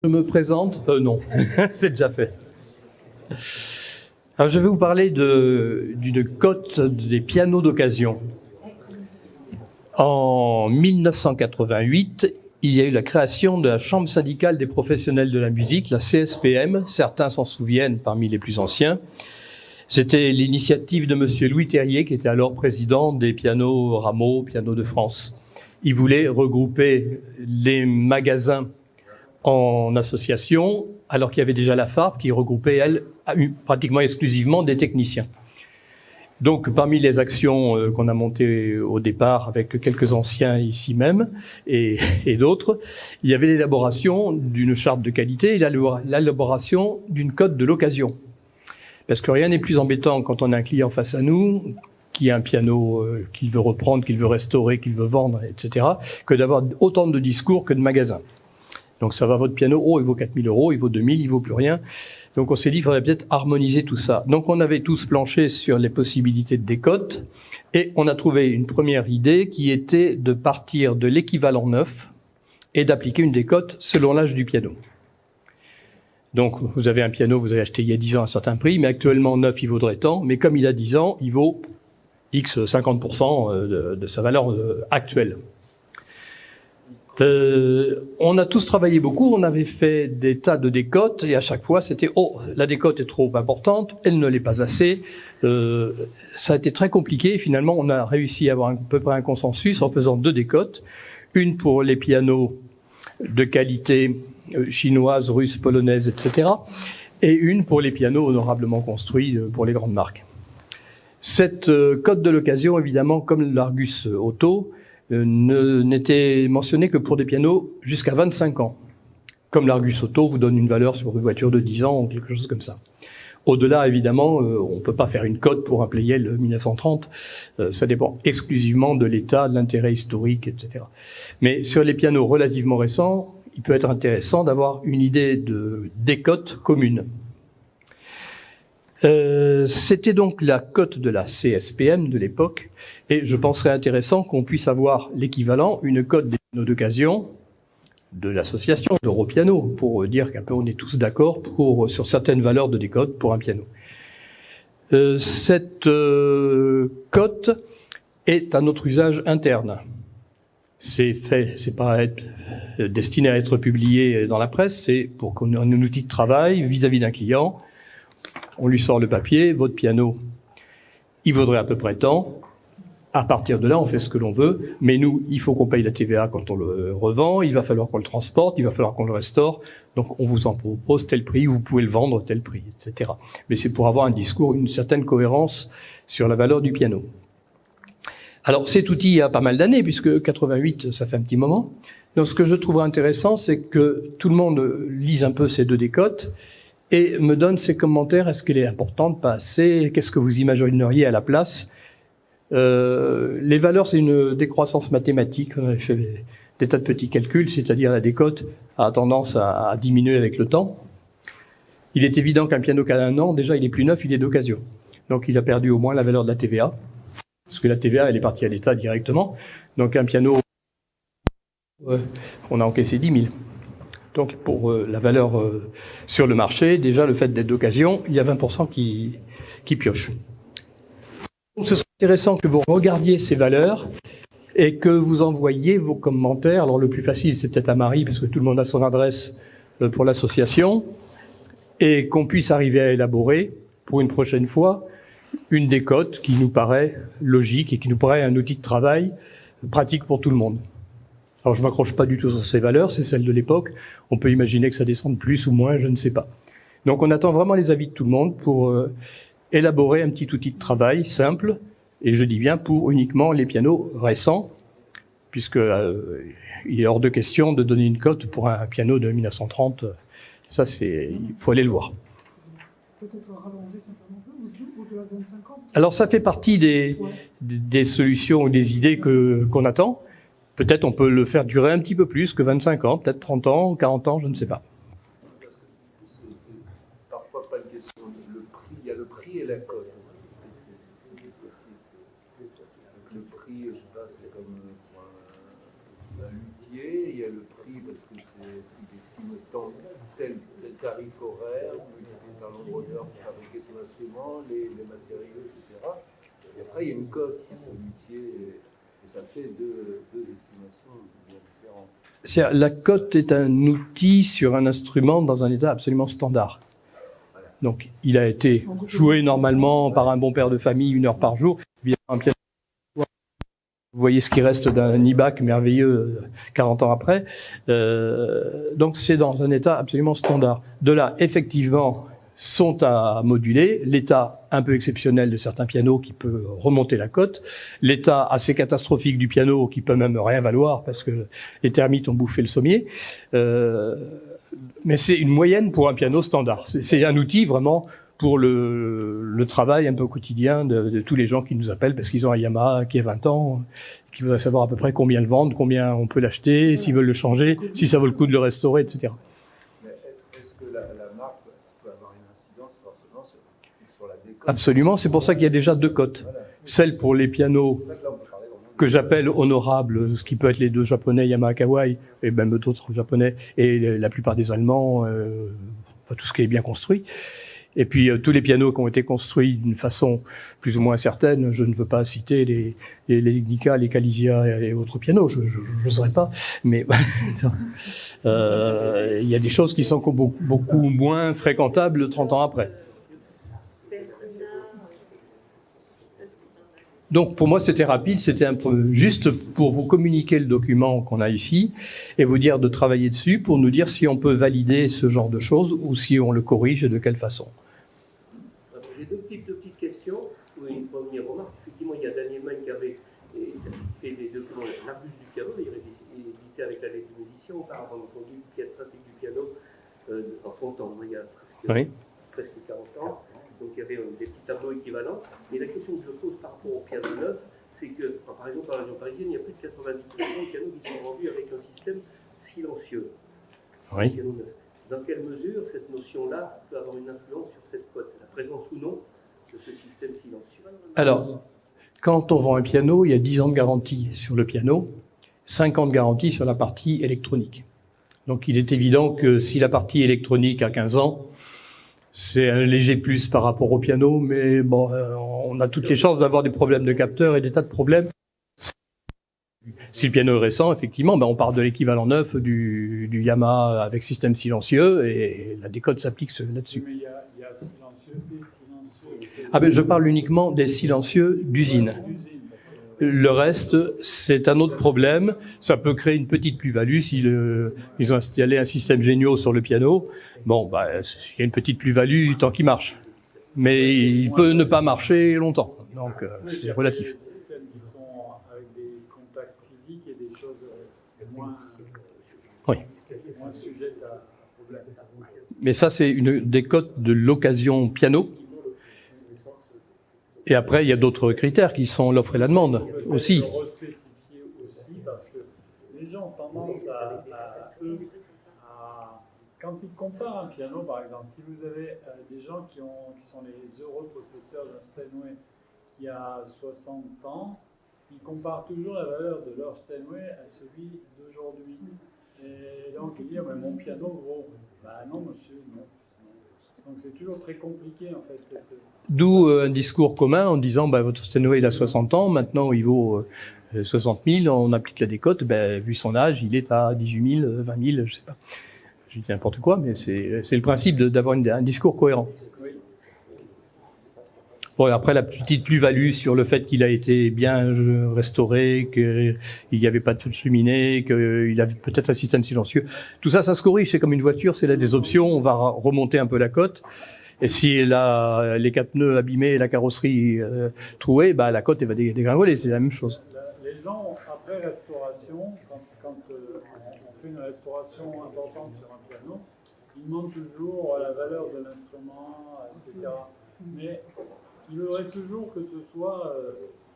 Je me présente. Non, c'est déjà fait. Alors, je vais vous parler d'une cote des pianos d'occasion. En 1988, il y a eu la création de la Chambre syndicale des professionnels de la musique, la CSPM. Certains s'en souviennent parmi les plus anciens. C'était l'initiative de monsieur Louis Terrier, qui était alors président des pianos Rameau, Pianos de France. Il voulait regrouper les magasins en association, alors qu'il y avait déjà la FARP qui regroupait, elle, pratiquement exclusivement des techniciens. Donc, parmi les actions qu'on a montées au départ avec quelques anciens ici même et d'autres, il y avait l'élaboration d'une charte de qualité et l'élaboration d'une cote de l'occasion. Parce que rien n'est plus embêtant quand on a un client face à nous, qui a un piano qu'il veut reprendre, qu'il veut restaurer, qu'il veut vendre, etc., que d'avoir autant de discours que de magasins. Donc ça va, votre piano, il vaut 4 000 €, il vaut 2 000, il vaut plus rien. Donc on s'est dit, il faudrait peut-être harmoniser tout ça. Donc on avait tous planché sur les possibilités de décote, et on a trouvé une première idée qui était de partir de l'équivalent neuf et d'appliquer une décote selon l'âge du piano. Donc vous avez un piano, vous avez acheté il y a 10 ans à un certain prix, mais actuellement neuf, il vaudrait tant, mais comme il a 10 ans, il vaut X 50% de sa valeur actuelle. On a tous travaillé beaucoup, on avait fait des tas de décotes et à chaque fois c'était la décote est trop importante, elle ne l'est pas assez. Ça a été très compliqué. Finalement, on a réussi à avoir à peu près un consensus en faisant 2 décotes, une pour les pianos de qualité chinoise, russe, polonaise, etc., et une pour les pianos honorablement construits pour les grandes marques. Cette cote de l'occasion, évidemment, comme l'Argus Auto, n'était mentionné que pour des pianos jusqu'à 25 ans. Comme l'Argus Auto vous donne une valeur sur une voiture de 10 ans ou quelque chose comme ça. Au-delà, évidemment, on ne peut pas faire une cote pour un Pleyel 1930. Ça dépend exclusivement de l'état, de l'intérêt historique, etc. Mais sur les pianos relativement récents, il peut être intéressant d'avoir une idée de décote commune. C'était donc la cote de la CSPM de l'époque, et je penserais intéressant qu'on puisse avoir l'équivalent, une cote des pianos d'occasion de l'association d'Europiano, pour dire qu'un peu on est tous d'accord sur certaines valeurs de décote pour un piano. Cette cote est à notre usage interne. C'est pas destiné à être publié dans la presse, c'est pour qu'on ait un outil de travail vis-à-vis d'un client. On lui sort le papier, votre piano, il vaudrait à peu près tant. À partir de là, on fait ce que l'on veut, mais nous, il faut qu'on paye la TVA quand on le revend, il va falloir qu'on le transporte, il va falloir qu'on le restaure, donc on vous en propose tel prix, vous pouvez le vendre tel prix, etc. Mais c'est pour avoir un discours, une certaine cohérence sur la valeur du piano. Alors cet outil a pas mal d'années, puisque 88, ça fait un petit moment. Donc ce que je trouve intéressant, c'est que tout le monde lise un peu ces 2 décotes, et me donne ses commentaires. Est-ce qu'elle est importante, pas assez? Qu'est-ce que vous imagineriez à la place? Les valeurs, c'est une décroissance mathématique. On avait fait des tas de petits calculs, c'est-à-dire la décote a tendance à diminuer avec le temps. Il est évident qu'un piano qui a 1 an, déjà, il est plus neuf, il est d'occasion. Donc, il a perdu au moins la valeur de la TVA, parce que la TVA, elle est partie à l'État directement. Donc, un piano, on a encaissé 10 000. Donc, pour la valeur sur le marché, déjà, le fait d'être d'occasion, il y a 20% qui piochent. Donc, ce serait intéressant que vous regardiez ces valeurs et que vous envoyiez vos commentaires. Alors, le plus facile, c'est peut-être à Marie, parce que tout le monde a son adresse pour l'association, et qu'on puisse arriver à élaborer, pour une prochaine fois, une décote qui nous paraît logique et qui nous paraît un outil de travail pratique pour tout le monde. Alors, je ne m'accroche pas du tout sur ces valeurs, c'est celles de l'époque. On peut imaginer que ça descende plus ou moins, je ne sais pas. Donc, on attend vraiment les avis de tout le monde pour élaborer un petit outil de travail simple, et je dis bien pour uniquement les pianos récents, puisque il est hors de question de donner une cote pour un piano de 1930. Ça, il faut aller le voir. Peut-être rallonger simplement au-delà de 25 ans. Alors, ça fait partie des solutions ou des idées qu'on attend. Peut-être on peut le faire durer un petit peu plus que 25 ans, peut-être 30 ans ou 40 ans, je ne sais pas. Parce que c'est parfois pas une question de le prix, il y a le prix et la cote. Le prix, je sais pas, c'est comme pour un luthier, il y a le prix parce que c'est estime tant tarif horaire, multiplié par le nombre d'heures pour fabriquer son instrument, les matériaux, etc. Et après, il y a une cote qui est métier, et ça fait deux estimations bien différentes. La cote est un outil sur un instrument dans un état absolument standard. Donc, il a été joué normalement par un bon père de famille 1 heure par jour. Un piano. Vous voyez ce qui reste d'un IBAC merveilleux 40 ans après. Donc, c'est dans un état absolument standard. De là, effectivement, sont à moduler l'état un peu exceptionnel de certains pianos qui peut remonter la cote, l'état assez catastrophique du piano qui peut même rien valoir parce que les termites ont bouffé le sommier. Mais c'est une moyenne pour un piano standard. C'est un outil vraiment pour le travail un peu quotidien de tous les gens qui nous appellent parce qu'ils ont un Yamaha qui a 20 ans, qui voudraient savoir à peu près combien le vendre, combien on peut l'acheter, s'ils veulent le changer, si ça vaut le coup de le restaurer, etc. Mais est-ce que la marque peut avoir une incidence forcément sur la décote? Absolument, c'est pour ça qu'il y a déjà 2 cotes. Voilà. Celle pour les pianos que j'appelle honorables, ce qui peut être les 2 japonais Yamaha Kawai, et même d'autres japonais, et la plupart des Allemands, enfin tout ce qui est bien construit. Et puis tous les pianos qui ont été construits d'une façon plus ou moins certaine, je ne veux pas citer les Legnica, les Calisia et autres pianos, je n'oserais pas, mais il y a des choses qui sont beaucoup moins fréquentables 30 ans après. Donc pour moi c'était rapide, c'était un peu juste pour vous communiquer le document qu'on a ici et vous dire de travailler dessus pour nous dire si on peut valider ce genre de choses ou si on le corrige et de quelle façon. J'ai deux petites questions. Oui, une première remarque. Effectivement, il y a Daniel Mann qui avait fait des documents, l'arbus du piano, il édité avec la lettre d'édition, auparavant entendu, pièce pratique du piano en son temps, il y a presque 40 ans. Donc il y avait des petits tableaux équivalents. Et la question que je pose par rapport au piano neuf, c'est que, par exemple, dans la région parisienne, il y a plus de 90% de pianos qui sont vendus avec un système silencieux. Oui. Piano neuf. Dans quelle mesure cette notion-là peut avoir une influence sur cette cote, la présence ou non de ce système silencieux? Alors, quand on vend un piano, il y a 10 ans de garantie sur le piano, 5 ans de garantie sur la partie électronique. Donc il est évident que si la partie électronique a 15 ans, c'est un léger plus par rapport au piano, mais bon, on a toutes les chances d'avoir des problèmes de capteurs et des tas de problèmes. Si le piano est récent, effectivement, on part de l'équivalent neuf du Yamaha avec système silencieux et la décote s'applique là-dessus. Mais il y a silencieux, des silencieux. Ah ben, je parle uniquement des silencieux d'usine. Le reste, c'est un autre problème. Ça peut créer une petite plus-value si ils ont installé un système Genio sur le piano. Bon, il y a une petite plus-value tant qu'il marche. Mais il peut ne pas marcher longtemps. Donc, c'est relatif. Des systèmes qui sont avec des contacts physiques et des choses moins sujettes à problème. Mais ça, c'est une décote de l'occasion piano. Et après, il y a d'autres critères qui sont l'offre et la demande aussi. Le respécifier aussi parce que les gens ont tendance quand ils comparent un piano, par exemple, si vous avez des gens qui sont les heureux possesseurs d'un Steinway qui a 60 ans, ils comparent toujours la valeur de leur Steinway à celui d'aujourd'hui. Et donc ils disent, mais mon piano vaut. Non, monsieur, non. Donc c'est toujours très compliqué en fait. D'où un discours commun en disant votre Steinway il a 60 ans, maintenant il vaut 60 000, on applique la décote, vu son âge, il est à 18 000, 20 000, je sais pas. Je dis n'importe quoi, mais c'est le principe d'avoir un discours cohérent. Bon, après la petite plus-value sur le fait qu'il a été bien restauré, qu'il n'y avait pas de feu de cheminée, qu'il avait peut-être un système silencieux. Tout ça, ça se corrige. C'est comme une voiture, c'est là des options. On va remonter un peu la cote. Et si elle a les 4 pneus abîmés et la carrosserie trouée, la cote elle va dégringoler. C'est la même chose. Les gens, après restauration, quand on fait une restauration importante sur un piano, ils demandent toujours la valeur de l'instrument, etc. Mais il faudrait toujours que ce soit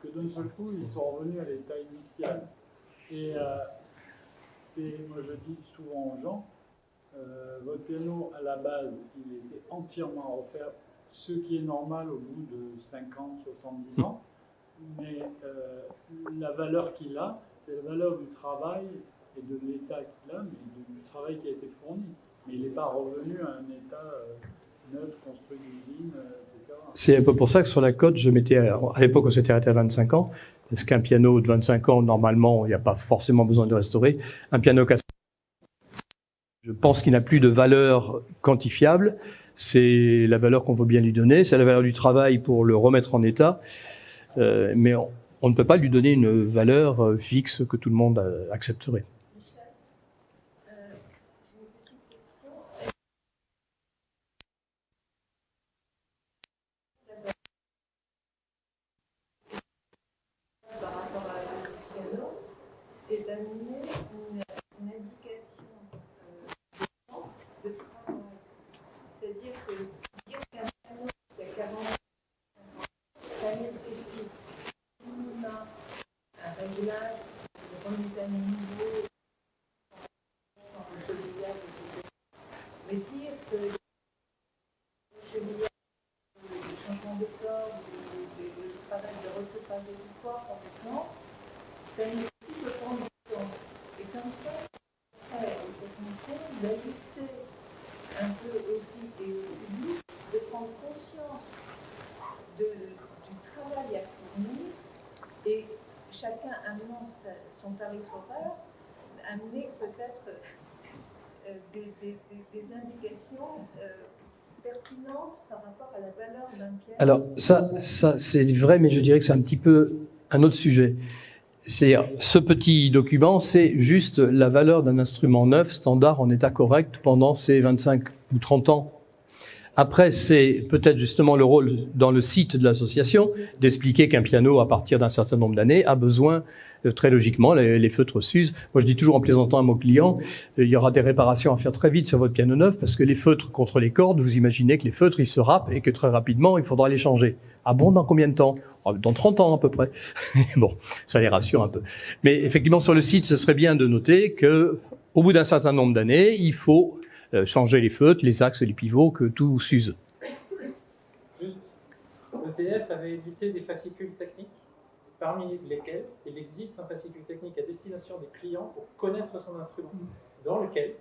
que d'un seul coup, ils sont revenus à l'état initial. Et moi je dis souvent aux gens, votre piano à la base, il était entièrement offert, ce qui est normal au bout de 50, 70 ans. Mais la valeur qu'il a, c'est la valeur du travail et de l'état qu'il a, mais du travail qui a été fourni. mais il n'est pas revenu à un état neuf, construit d'usine, etc. C'est un peu pour ça que sur la cote, je mettais, à l'époque, on s'était arrêté à 25 ans, parce qu'un piano de 25 ans, normalement, il n'y a pas forcément besoin de restaurer. Un piano cassé, je pense qu'il n'a plus de valeur quantifiable. C'est la valeur qu'on veut bien lui donner, c'est la valeur du travail pour le remettre en état, mais on ne peut pas lui donner une valeur fixe que tout le monde accepterait. Par rapport à le piano, c'est d'amener une indication de travail. C'est-à-dire que dire qu'un piano qui a 40 ans, ça nécessite minimum un réglage de remise à niveau, en chevillage, etc. Mais dire que le chevillage, le changement de corps, le travail de recyclage du corps, complètement, ça nécessite de prendre du temps. Et comme ça, après, aux techniciens d'ajuster un peu aussi et au public, de prendre conscience du travail à fournir et chacun amenant son tarif horaire, amener peut-être des indications pertinentes par rapport à la valeur d'un piano. Alors, ça c'est vrai, mais je dirais que c'est un petit peu un autre sujet. C'est ce petit document, c'est juste la valeur d'un instrument neuf, standard, en état correct pendant ces 25 ou 30 ans. Après, c'est peut-être justement le rôle dans le site de l'association d'expliquer qu'un piano, à partir d'un certain nombre d'années, a besoin, très logiquement, les feutres s'usent. Moi, je dis toujours en plaisantant à mon client, il y aura des réparations à faire très vite sur votre piano neuf, parce que les feutres contre les cordes, vous imaginez que les feutres, ils se râpent et que très rapidement, il faudra les changer. Ah bon, dans combien de temps? Dans 30 ans à peu près. Bon, ça les rassure un peu. Mais effectivement, sur le site, ce serait bien de noter que, au bout d'un certain nombre d'années, il faut changer les feutres, les axes, les pivots, que tout s'use. Juste, l'EPF avait édité des fascicules techniques, parmi lesquels il existe un fascicule technique à destination des clients pour connaître son instrument, dans lequel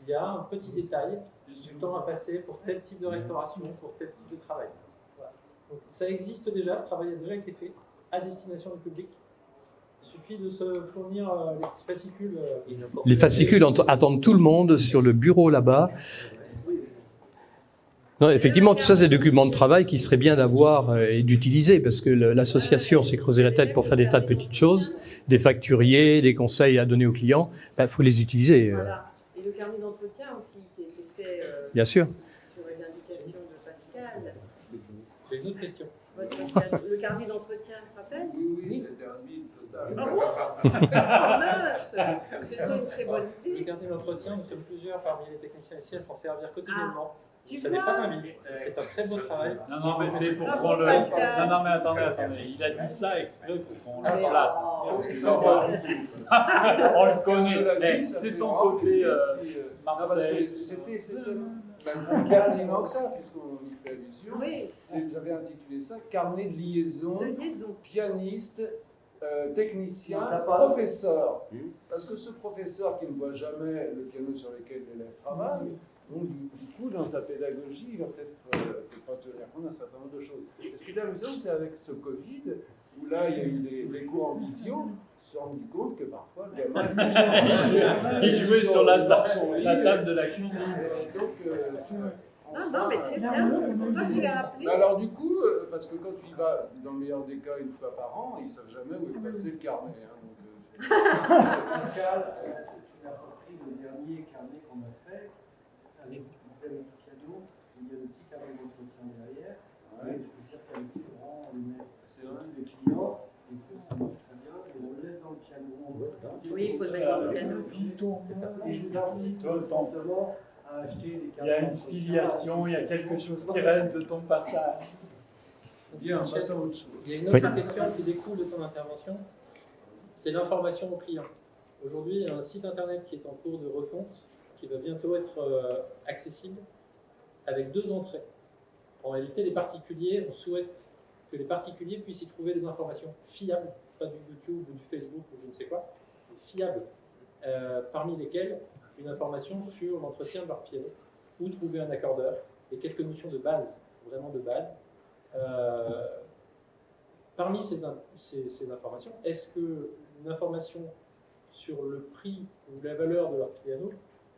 il y a un petit détail du temps à passer pour tel type de restauration, pour tel type de travail. Voilà. Donc, ça existe déjà, ce travail a déjà été fait à destination du public. Il suffit de se fournir les petits fascicules. Les fascicules attendent tout le monde sur le bureau là-bas. Non, effectivement, tout ça, c'est des documents de travail qui serait bien d'avoir et d'utiliser, parce que l'association s'est creusé la tête pour faire des tas de petites choses, des facturiers, des conseils à donner aux clients. Il faut les utiliser. Voilà. Et le carnet d'entretien aussi, qui a été fait Bien sûr. sur une indication de Pascal. J'ai une autre question. Le carnet d'entretien, tu te rappelles? Oui, c'était un vide total. Ah mince! C'était une très bonne Le idée. carnet d'entretien, nous sommes plusieurs parmi les techniciens ici à s'en servir quotidiennement. Tu Ce n'est vois? pas un vide, c'est un très beau travail. Non, mais c'est pour Bravo, qu'on le. Pascal. Non, mais attendez. Il a dit ça exprès pour qu'on le Allez, flatte. oh. Parce que pas du tout. On le connaît. C'est son côté parce Marseille. que c'était même plus pertinent que ça, puisqu'on y fait allusion. Oui, J'avais intitulé ça Carnet de liaison, de liaison. pianiste, technicien, professeur. Parce que ce professeur qui ne voit jamais le piano sur lequel l'élève travaille, donc du coup, dans sa pédagogie, il va peut-être pas tenir compte d'un certain nombre de choses. Et ce qui est amusant, c'est avec ce Covid, où là, il y a eu des cours en visio, on s'est rendu compte que parfois, le gamin Il jouait sur la son lit, table de la cuisine. donc, Non, mais très bien. C'est pour ça que je l'ai rappelé. mais alors du coup, parce que quand tu y vas, dans le meilleur des cas, une fois par an, ils ne savent jamais où est passé le carnet. Hein, donc, Pascal, tu n'as pas pris le dernier carnet qu'on a fait avec le piano, il y a le petit carnet d'entretien derrière. Ouais. Je veux dire qu'avec Laurent, on le met tous les clients, et que ça marche très bien, et on le laisse dans le piano. Oui, il faut le mettre dans le piano. Et je vous invite fortement à acheter des Il carnets y a une d'entretien. filiation, il y a quelque chose qui reste de ton passage. bien, on passe à autre chose. Il y a une autre question qui découle de ton intervention, c'est l'information au client. Aujourd'hui, il y a un site internet qui est en cours de refonte, qui va bientôt être accessible, avec 2 entrées. En réalité, les particuliers, on souhaite que les particuliers puissent y trouver des informations fiables, pas du YouTube ou du Facebook ou je ne sais quoi, fiables, parmi lesquelles une information sur l'entretien de leur piano, où trouver un accordeur, et quelques notions de base, vraiment de base. Parmi ces informations, est-ce qu'une information sur le prix ou la valeur de leur piano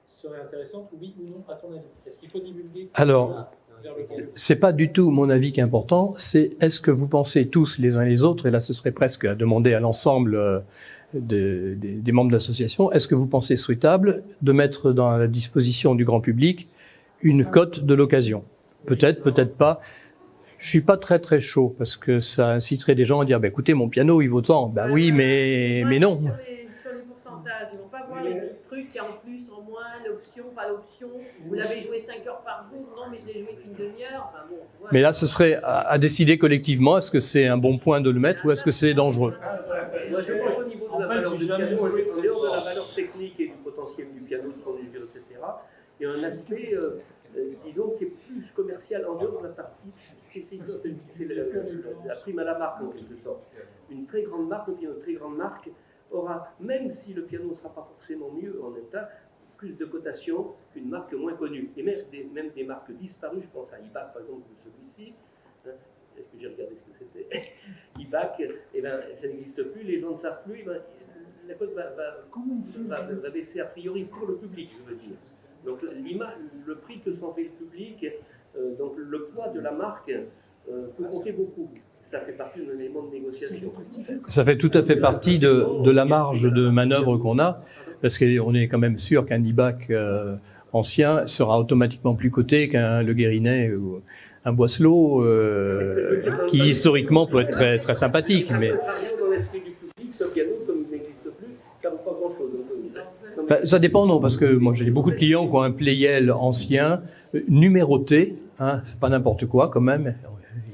serait intéressante, oui ou non, à ton avis? Est-ce qu'il faut divulguer quelque Alors, chose vers le piano? c'est pas du tout mon avis qui est important, c'est est-ce que vous pensez tous les uns les autres, et là ce serait presque à demander à l'ensemble des membres de l'association, est-ce que vous pensez souhaitable de mettre dans la disposition du grand public une cote de l'occasion? Peut-être, peut-être pas. Je suis pas très très chaud parce que ça inciterait des gens à dire bah, écoutez mon piano il vaut tant. Bah oui mais non. Sur les pourcentages, ils vont pas voir les petits trucs qui en plus, en moins, l'option, pas l'option. Vous l'avez joué 5 heures par jour, non mais je l'ai joué qu'une demi-heure. Enfin, bon, voilà. Mais là ce serait à décider collectivement est-ce que c'est un bon point de le mettre ou est-ce que c'est dangereux. Moi, je pense au niveau de la valeur du piano, en dehors de la valeur technique et du potentiel du piano, de son usure, etc., il y a un aspect, disons, qui est plus commercial en dehors de la partie. C'est la prime à la marque, en quelque sorte. Une très grande marque, une très grande marque aura, même si le piano ne sera pas forcément mieux en état, plus de cotation qu'une marque moins connue. Et même des marques disparues, je pense à IBAC, par exemple, celui-ci. Hein, est-ce que j'ai regardé ce que c'était? IBAC, eh ben, ça n'existe plus, les gens ne savent plus, la cote va baisser a priori pour le public, je veux dire. Donc le prix que s'en fait le public, donc le poids de la marque peut compter beaucoup. Ça fait partie d'un élément de négociation. Ça fait tout à fait partie de la marge de manœuvre qu'on a, parce qu'on est quand même sûr qu'un IBAC ancien sera automatiquement plus coté qu'un Le Guérinet ou un Boisselot, qui historiquement peut être très, très sympathique. Mais Dans l'esprit du public, ce piano, comme il n'existe plus, ça ne vaut pas grand-chose. ben, ça dépend, non, parce que moi j'ai beaucoup de clients qui ont un Pleyel ancien, numéroté, hein, c'est pas n'importe quoi quand même.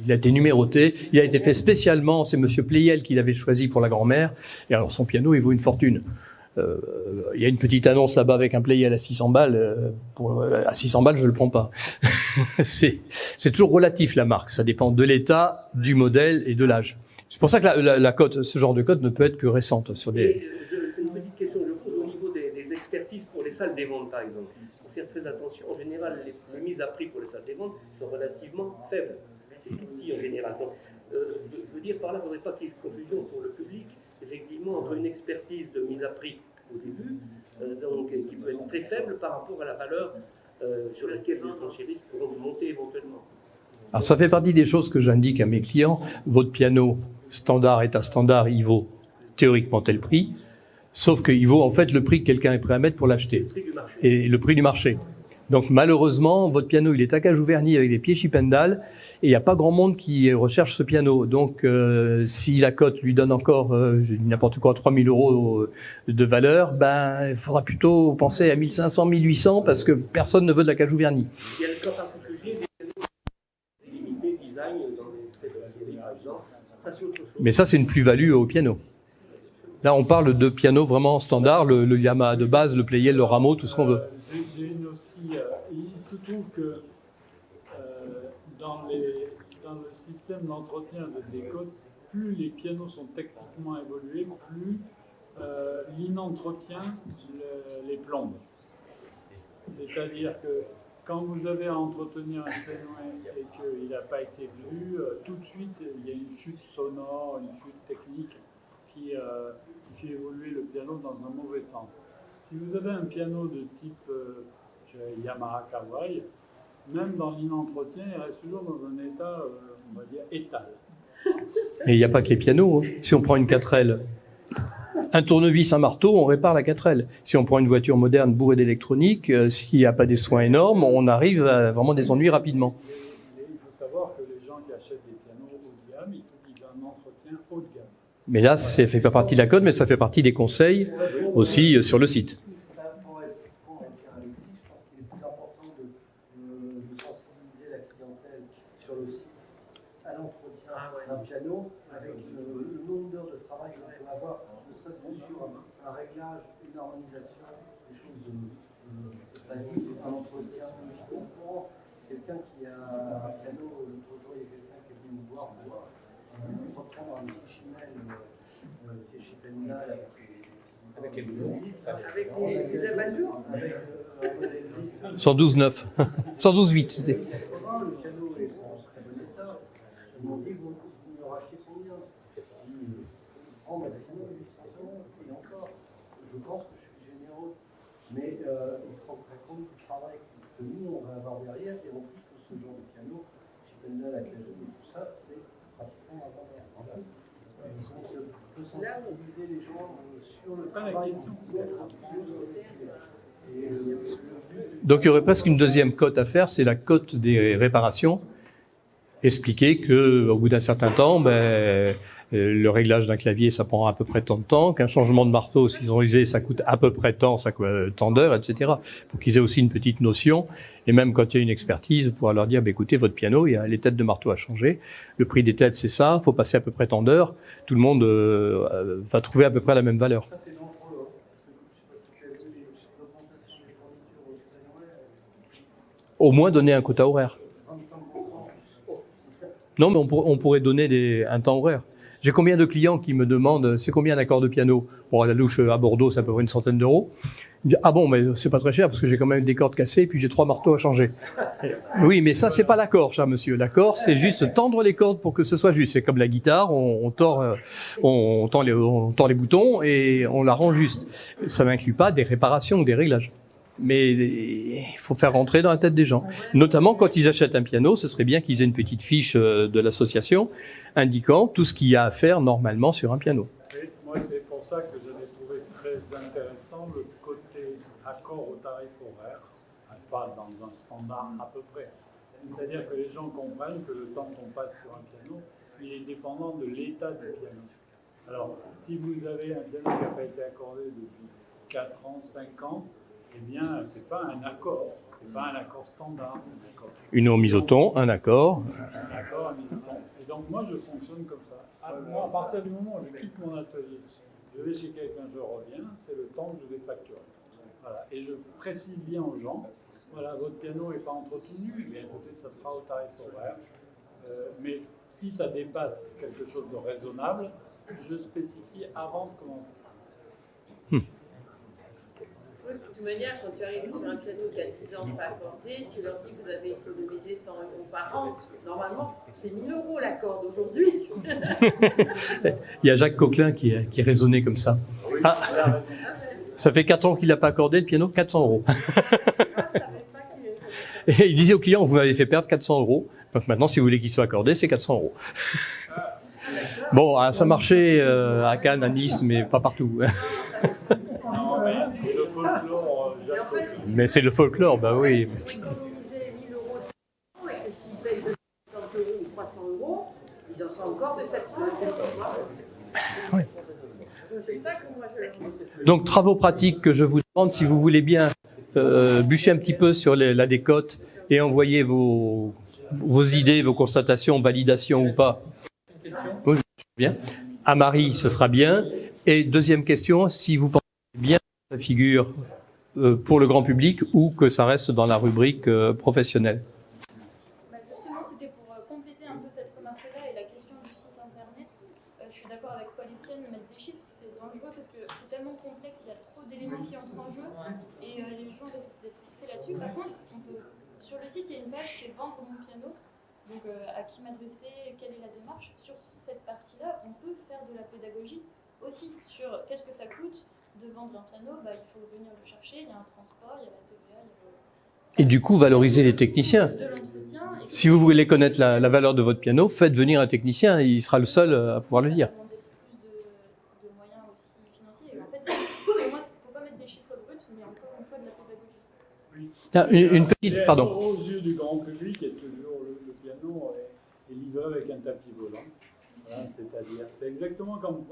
Il a été numéroté, il a été fait spécialement, c'est Monsieur Pleyel qui l'avait choisi pour la grand-mère, et alors son piano il vaut une fortune. Il y a une petite annonce là-bas avec un Pleyel à 600 balles, à 600 balles je le prends pas. c'est toujours relatif la marque, ça dépend de l'état, du modèle et de l'âge. C'est pour ça que la cote, ce genre de cote ne peut être que récente sur des... Une petite question que je pose au niveau des expertises pour les salles des ventes par exemple. Il faut faire très attention. En général, les mises à prix pour les salles des ventes sont relativement faibles. C'est tout petit en général. Donc, je veux dire par là, il ne faudrait pas qu'il y ait de confusion pour le public, effectivement, entre une expertise de mise à prix au début, donc, qui peut être très faible par rapport à la valeur sur laquelle les enchéristes pourront monter éventuellement. Alors ça fait partie des choses que j'indique à mes clients. Votre piano standard, état standard, il vaut théoriquement tel prix, sauf qu'il vaut en fait le prix que quelqu'un est prêt à mettre pour l'acheter. Et le prix du marché. Donc malheureusement, votre piano, il est à cage ou vernis avec des pieds Chippendale, et il n'y a pas grand monde qui recherche ce piano. Donc si la cote lui donne encore, je dis n'importe quoi, 3 000 € de valeur, ben il faudra plutôt penser à 1 500, 1 800, parce que personne ne veut de la cage ou vernis. Il y a le cas particulier des limités design dans les traits de la série, par exemple. Ça, c'est autre chose. Mais ça, c'est une plus-value au piano. Là, on parle de piano vraiment standard, le Yamaha de base, le Pleyel, le Rameau, tout ce qu'on veut. J'ai une aussi. Il se trouve que dans le système d'entretien de décote, plus les pianos sont techniquement évolués, plus l'inentretien les plombe. C'est-à-dire que quand vous avez à entretenir un piano et qu'il n'a pas été vu, tout de suite, il y a une chute sonore, une chute technique qui fait évoluer le piano dans un mauvais sens. Si vous avez un piano de type Yamaha Kawai, même dans l'inentretien, il reste toujours dans un état, on va dire, étal. Et il n'y a pas que les pianos. Hein. Si on prend une 4L, un tournevis, un marteau, on répare la 4L. Si on prend une voiture moderne bourrée d'électronique, s'il n'y a pas des soins énormes, on arrive à vraiment des ennuis rapidement. Il faut savoir que les gens qui achètent des pianos haut de gamme, ils ont un entretien haut de gamme. Mais là, ça ne fait pas partie de la code, mais ça fait partie des conseils aussi sur le site. Pour être franc avec Alexis, je pense qu'il est plus important de sensibiliser la clientèle sur le site à l'entretien d'un piano avec le nombre d'heures de travail qu'on va avoir, ne serait-ce que sur un réglage, une harmonisation, des choses basiques, un entretien. Je comprends quelqu'un qui a un piano, l'autre jour il y a quelqu'un qui est venu me voir pour reprendre un petit chimel qui est chez Penna avec Avec les boulons. Avec les abat-jours. 112,9. 112,8 c'était. Le piano est en très bon état. Je me dis, vous me rachetez combien? En maximum 800 euros, et encore, je pense que je suis généreux. Mais ils se rendent très compte du travail que nous, on va avoir derrière, et en plus, pour ce genre de piano, Chipenda, la clavie et tout ça, c'est pratiquement avant l'air. Donc, on peut sensibiliser les gens sur le travail qui peut être Donc il y aurait presque une deuxième cote à faire, c'est la cote des réparations. Expliquer que au bout d'un certain temps, le réglage d'un clavier, ça prend à peu près tant de temps, qu'un changement de marteau, s'ils ont usé, ça coûte à peu près tant d'heures, etc. Pour qu'ils aient aussi une petite notion. Et même quand il y a une expertise, pouvoir leur dire, écoutez, votre piano, il y a les têtes de marteau à changer. Le prix des têtes, c'est ça. Il faut passer à peu près tant d'heures. Tout le monde va trouver à peu près la même valeur. Au moins donner un quota horaire. Non, mais on pourrait donner un temps horaire. J'ai combien de clients qui me demandent, c'est combien un accord de piano? Bon, à la louche, à Bordeaux, c'est à peu près une centaine d'euros. Ils disent, ah bon, mais c'est pas très cher parce que j'ai quand même des cordes cassées et puis j'ai 3 marteaux à changer. Oui, mais ça, c'est pas l'accord, cher monsieur. L'accord, c'est juste tendre les cordes pour que ce soit juste. C'est comme la guitare, on tord les boutons et on la rend juste. Ça n'inclut pas des réparations ou des réglages. Mais il faut faire rentrer dans la tête des gens. Notamment quand ils achètent un piano, ce serait bien qu'ils aient une petite fiche de l'association indiquant tout ce qu'il y a à faire normalement sur un piano. Et moi, c'est pour ça que j'avais trouvé très intéressant le côté accord au tarif horaire, pas dans un standard à peu près. C'est-à-dire que les gens comprennent que le temps qu'on passe sur un piano, il est dépendant de l'état du piano. Alors, si vous avez un piano qui n'a pas été accordé depuis 4 ans, 5 ans, eh bien, c'est pas un accord. C'est pas un accord standard. Un accord. Une remise au ton, un accord. Un accord, un mise au ton. Et donc, moi, je fonctionne comme ça. Moi, à partir du moment où je quitte mon atelier, je vais chez quelqu'un, je reviens, c'est le temps que je vais facturer. Voilà. Et je précise bien aux gens, voilà, votre piano n'est pas entretenu, eh bien, écoutez, ça sera au tarif horaire. Mais si ça dépasse quelque chose de raisonnable, je spécifie avant de commencer. De toute manière, quand tu arrives sur un piano qui a 10 ans pas accordé, tu leur dis que vous avez économisé 100 € par an. Normalement, c'est 1 000 € la corde aujourd'hui. Il y a Jacques Coquelin qui est raisonné comme ça. Ah, ça fait 4 ans qu'il n'a pas accordé le piano, 400 €. Et il disait au client, vous m'avez fait perdre 400 €. Donc maintenant, si vous voulez qu'il soit accordé, c'est 400 €. Bon, ça marchait à Cannes, à Nice, mais pas partout. Non, mais c'est le folklore. Mais c'est le folklore, bah oui. Économiser 1 000 € et que s'ils payent 250 € ou 300 €, ils en sont encore de satisfaction. Oui. C'est ça que moi je... Donc, travaux pratiques que je vous demande, si vous voulez bien bûcher un petit peu sur la décote et envoyer vos idées, vos constatations, validations ou pas. Une question? Oui, bien. À Marie, ce sera bien. Et deuxième question, si vous pensez bien que ça figure pour le grand public ou que ça reste dans la rubrique professionnelle. Justement, c'était pour compléter un peu cette remarque-là et la question du site internet. Je suis d'accord avec Paul-Étienne, mettre des chiffres, c'est dangereux parce que c'est tellement complexe, il y a trop d'éléments qui entrent en jeu et les gens risquent d'être fixés là-dessus. Par contre, sur le site, il y a une page, c'est vendre mon piano. Donc, à qui m'adresser, quelle est la démarche. Sur cette partie-là, on peut faire de la pédagogie aussi sur qu'est-ce que ça coûte de vendre un piano. Il faut venir le chercher, il y a un transport, il y a la TVA, Et du coup, valoriser les techniciens. Si vous voulez connaître la valeur de votre piano, faites venir un technicien, il sera le seul à pouvoir le dire. de moyens aussi financiers. En fait, pour moi, il ne faut pas mettre des chiffres bruts, mais encore une fois de la pédagogie. Une petite, pardon. Aux yeux du grand public, et toujours le piano est livré avec un tapis volant. Voilà, c'est-à-dire, c'est exactement comme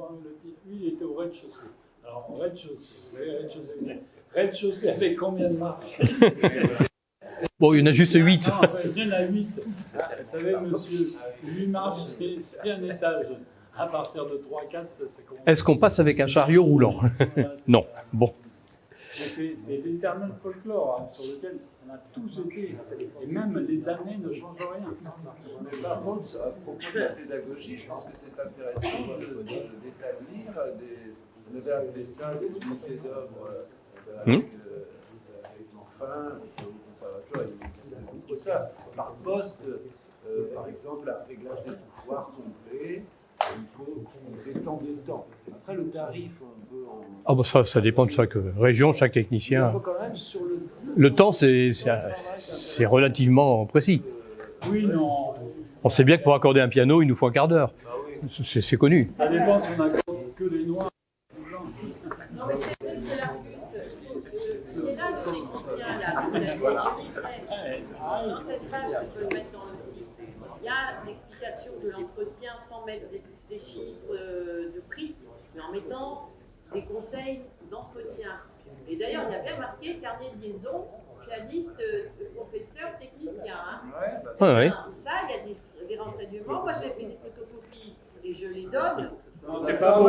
lui, il était au rez-de-chaussée. Alors, au rez-de-chaussée, vous savez, rez-de-chaussée avec combien de marches? Bon, il y en a juste 8. Non, il y en a 8. Vous savez, monsieur, 8 marches, c'est un étage. À partir de 3, 4, c'est comment? Est-ce qu'on passe avec un chariot roulant? Non. Bon. C'est l'éternel folklore sur lequel on a tous été, et même les années ne changent rien. Mais par contre, à propos de la pédagogie, je pense que c'est intéressant d'établir des On avait appelé ça des unités d'œuvre avec enfin, au conservatoire, il y a beaucoup ça. Par poste, par exemple, un réglage des pouvoirs complet, il faut compter tant de temps. Après, le tarif, on peut en... Ah bah ça dépend de chaque région, chaque technicien. Il faut quand même sur Le temps, c'est relativement précis. Oui, non. On sait bien que pour accorder un piano, il nous faut un quart d'heure. C'est connu. Ça dépend si on a que les noirs. Non, mais c'est vrai que c'est l'Argus. C'est là le technicien, là. Dans cette page, je peux le mettre dans le site. Il y a l'explication de l'entretien sans mettre des chiffres de prix, mais en mettant des conseils d'entretien. Et d'ailleurs, il y a bien marqué carnet de liaison, pianiste, professeur, technicien. Hein. Ah, ouais. Ça, il y a des renseignements. Moi, j'ai fait des photocopies et je les donne. Non, c'est pas beau,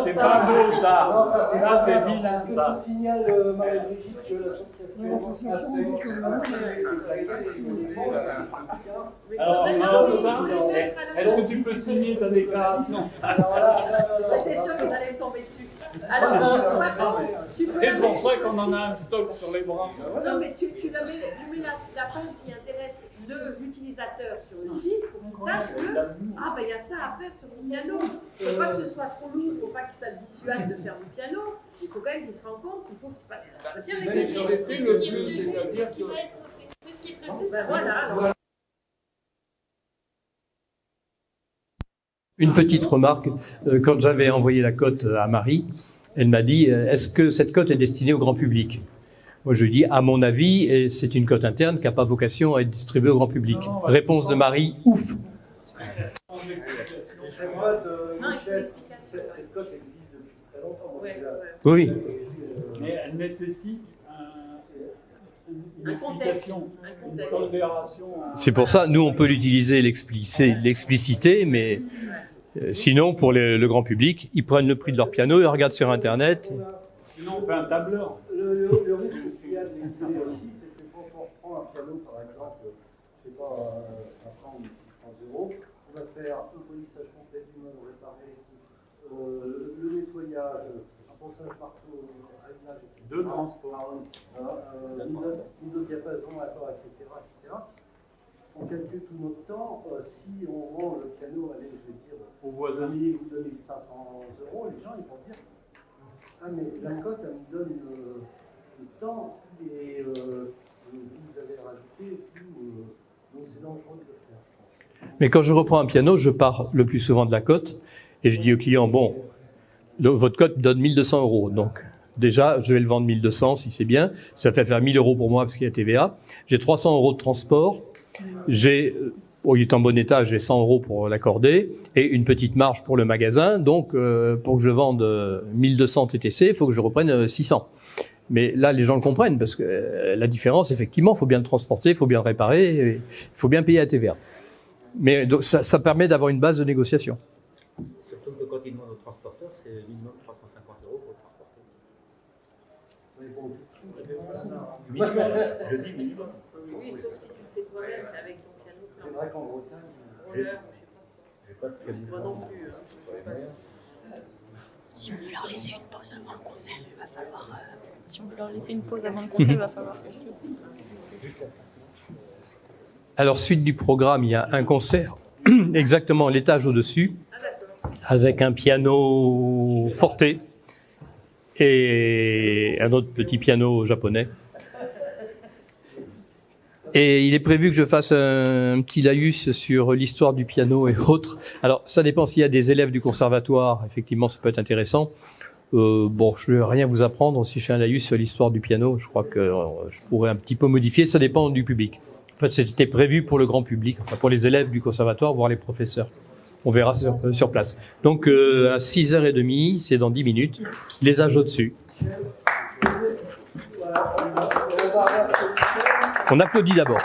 c'est pas beau ça. Non, ça c'est Ça, c'est vilain Est-ce que ça. tu signales, Marie-Brigitte, que l'association a fait Alors, non, ça, est-ce que tu peux signer ta déclaration? J'étais sûre que vous allez me tomber dessus. Alors, tu peux C'est pour ça qu'on en a un stock sur les bras. Non, mais tu mets la page qui intéresse l'utilisateur sur le site pour qu'il sache que il y a ça à faire sur le piano. Il ne faut pas que ce soit trop lourd, il ne faut pas que ça le dissuade de faire du piano. Il faut quand même qu'il se rende compte qu'il faut qu'il fasse. C'est le plus, c'est-à-dire que... Voilà. Une petite remarque, quand j'avais envoyé la cote à Marie, elle m'a dit, est-ce que cette cote est destinée au grand public? Moi, je lui dis, à mon avis, et c'est une cote interne qui n'a pas vocation à être distribuée au grand public. Réponse de Marie, ouf. Cette cote existe depuis très longtemps. Oui. Mais elle nécessite une explication, une pondération. C'est pour ça, nous, on peut l'utiliser, l'expliciter, mais sinon, pour le grand public, ils prennent le prix de leur piano, ils regardent sur Internet. Sinon, on fait un tableur. Le risque qu'il y a de l'idée aussi, c'est que quand on prend un piano, par exemple, je ne sais pas, 500 ou 600 euros, on va faire un polissage complet du meuble réparé, le nettoyage, un ponçage marteau, réglage, etc. Deux transports. Mise au diapason, accord, etc., etc. On calcule tout notre temps. Si on rend le piano, allez, je vais dire, Au voisin. 2000 ou 2500 euros, les gens ils vont dire ah, mais la cote, elle me donne le temps et vous avez rajouté tout. Donc c'est dangereux de le faire. Mais quand je reprends un piano, je pars le plus souvent de la cote et je dis au client, bon, votre cote donne 1200 euros. Donc, déjà, je vais le vendre 1200 si c'est bien. Ça fait faire 1000 euros pour moi parce qu'il y a TVA. J'ai 300 euros de transport. J'ai, il est en bon état, j'ai 100 euros pour l'accorder et une petite marge pour le magasin. Donc, pour que je vende 1200 TTC, il faut que je reprenne 600. Mais là, les gens le comprennent parce que la différence, effectivement, il faut bien le transporter, il faut bien le réparer, il faut bien payer la TVA. Mais donc, ça permet d'avoir une base de négociation. Surtout que quand ils demandent au transporteur, c'est minimum 350 euros pour le transporter. Minimum, je dis minimum. Oui, sauf si tu le fais toi-même avec ton piano. C'est vrai qu'en Bretagne, J'ai pas de piano. Moi non plus. Si on veut leur laisser une pause avant le concert, il va falloir. Si on veut leur laisser une pause avant le concert, il va falloir que Alors, suite du programme, il y a un concert, exactement l'étage au-dessus, avec un piano forte et un autre petit piano japonais. Et il est prévu que je fasse un petit laïus sur l'histoire du piano et autres. Alors, ça dépend s'il y a des élèves du conservatoire, effectivement, ça peut être intéressant. Bon, je ne vais rien vous apprendre si je fais un laïus sur l'histoire du piano. Je crois que je pourrais un petit peu modifier, ça dépend du public. En fait, c'était prévu pour le grand public, enfin pour les élèves du conservatoire, voire les professeurs. On verra sur place. Donc, à 6h30, c'est dans 10 minutes, les âges au-dessus. On applaudit d'abord.